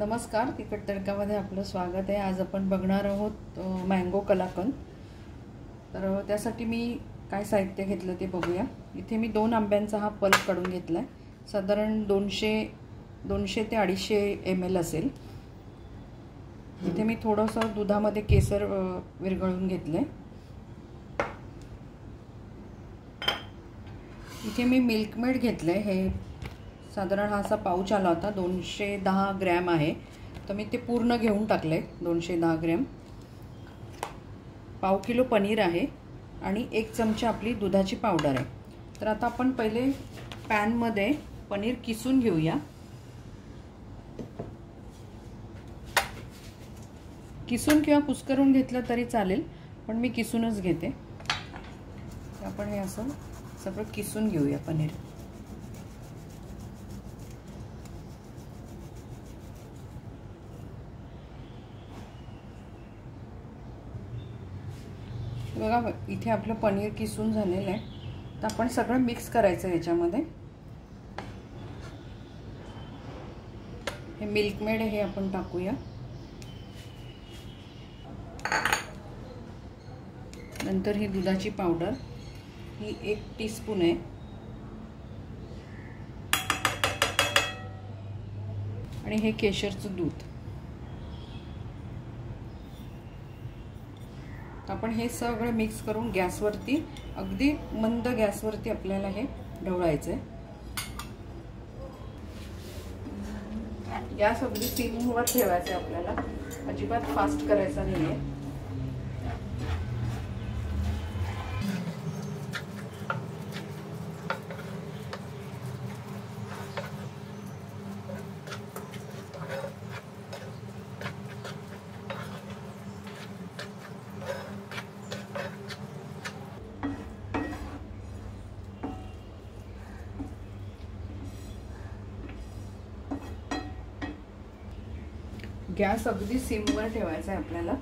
नमस्कार, तिखट तडकामध्ये आपलं स्वागत आहे। आज आपण बघणार आहोत मँगो कलाकंद। तर त्यासाठी मी काय साहित्य घेतलं ते बघूया। इथे मी 2 आंब्यांचा हा पल्प काढून घेतलाय। साधारण 200 ते 250 ml असेल। इथे मी थोडंसं दुधामध्ये केसर विरघळून घेतलंय। इथे मी मिल्क मेड घेतलंय। हे साधारण हा असा पाऊच आला होता, 210 ग्रॅम आहे, तर मी ते पूर्ण घेऊन टाकले। 210 ग्रॅम। पाव किलो पनीर आहे आणि 1 चमचा आपली दुधाची पावडर आहे। तर आता आपण पहिले पॅन मध्ये पनीर किसून घेऊया। किसून किंवा कुस्करून घेतलं तरी चालेल, पण मी किसूनच घेते। आपण हे असं सगळं किसून घेऊया पनीर। बघा, इथे आपलं पनीर किसून झालेलं आहे। तर आपण सगळं मिक्स करायचं याच्यामध्ये। हे मिल्क मेड हे आपण टाकूया। नंतर ही दुधाची पावडर, ही 1 टीस्पून आहे। आणि हे केशरचं दूध। आपण हे सगळं मिक्स करून गॅसवरती, अगदी मंद गॅसवरती आपल्याला हे ढवळायचं आहे। गॅस अगदी सिमवर ठेवायचा आहे आपल्याला, अजिबात फास्ट करायचा नाहीये। गॅस अगदी सिमवर ठेवायचा आहे आपल्याला।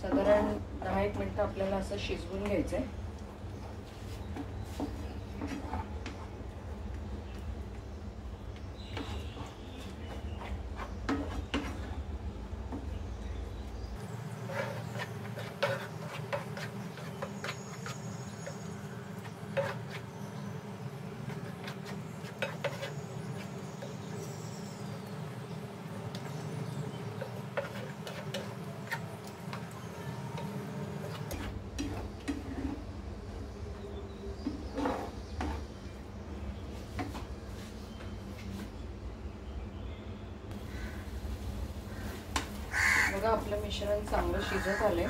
साधारण 10-1 मिनिट आपल्याला असं शिजवून घ्यायचंय। बघा, आपलं मिश्रण चांगलं शिजत आलंय।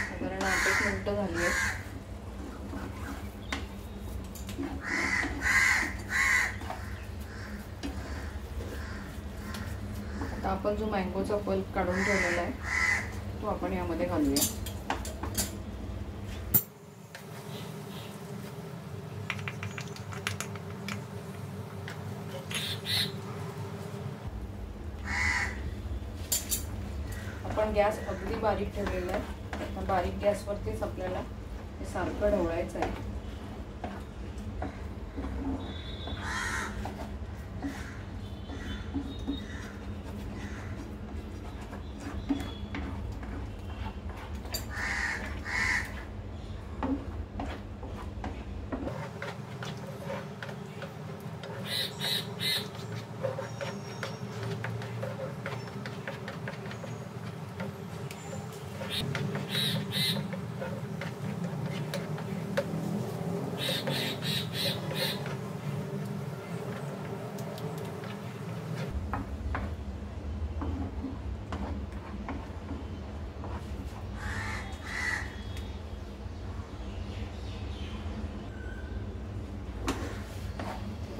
साधारण 8-1 मिनिटं झाली आहेत। आता आपण जो मँगोचा पल्प काढून ठेवलेला आहे तो आपण यामध्ये घालूया। आपण गॅस अगदी बारीक ठेवलेला आहे। आता बारीक गॅसवरतीच आपल्याला हे सारखं ढवळायचं आहे।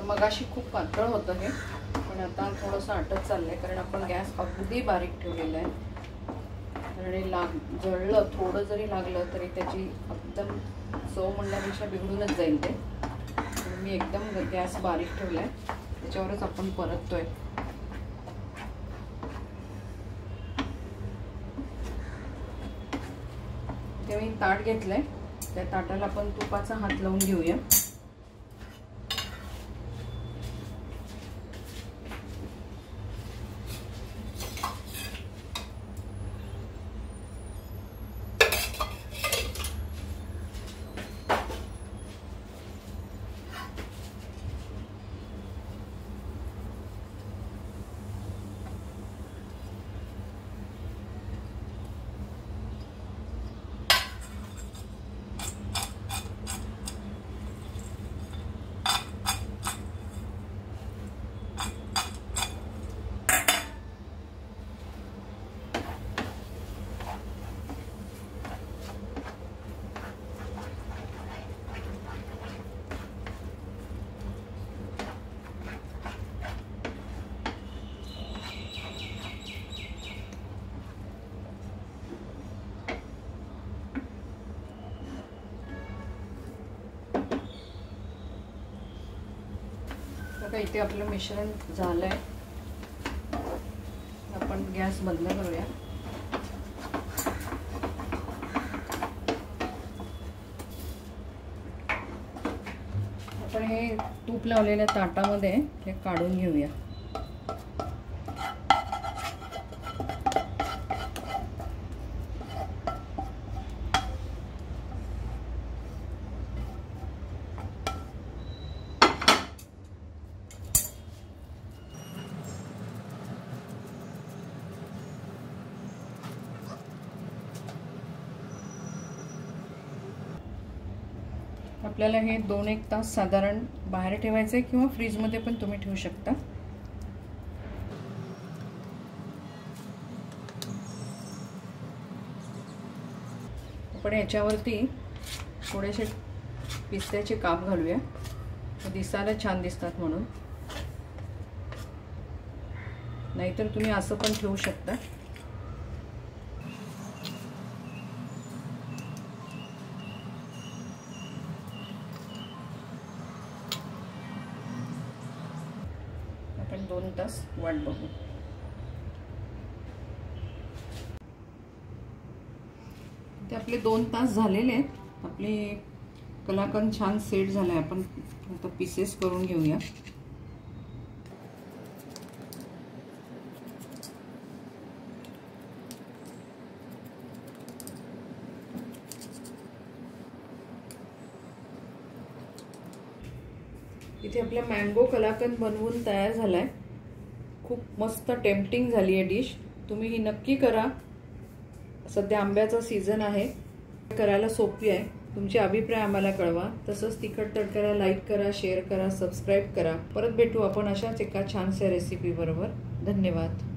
मगाशी खूप पातळ होतं हे, पण आता थोडंसं आटत चाललंय, कारण आपण गॅस अगदी बारीक ठेवलेला आहे। आणि जळलं, थोडं जरी लागलं तरी त्याची एकदम चव म्हणण्यापेक्षा बिघडूनच जाईल ते। मी एकदम गॅस बारीक ठेवलाय। त्याच्यावरच आपण परततोय. ते मी ताट घेतलंय, त्या ताटाला आपण तुपाचा हात लावून घेऊया. बघा इथे आपलं मिश्रण झालंय. आपण गॅस बंद करूया. आपण हे तूप लावलेल्या ताटामध्ये हे काढून घेऊया. आपल्याला हे 2-1 तास साधारण बाहेर ठेवायचे किंवा फ्रीजमध्ये पण तुम्ही ठेवू शकता. आपण याच्यावरती थोडेसे पिस्त्याचे काप घालूया, दिसायला छान दिसतात म्हणून. नाहीतर तुम्ही असं पण ठेवू शकता. आपण 2 तास वाट बघू. ते आपले 2 तास झालेले आहेत. आपले कलाकंद छान सेट झालाय. आपण आता पीसेस करून घेऊया. इथे आपला मँगो कलाकंद बनवून तयार झालाय. खूप मस्त टेम्पटिंग झाली आहे डिश. तुम्ही ही नक्की करा. सध्या आंब्याचा सीझन आहे, करायला सोपी आहे. तुमचे अभिप्राय आम्हाला कळवा. तसंच तिखट तडकाला लाईक करा, शेअर करा, सबस्क्राईब करा. परत भेटू आपण अशाच एका छानशा रेसिपी बरोबर. धन्यवाद.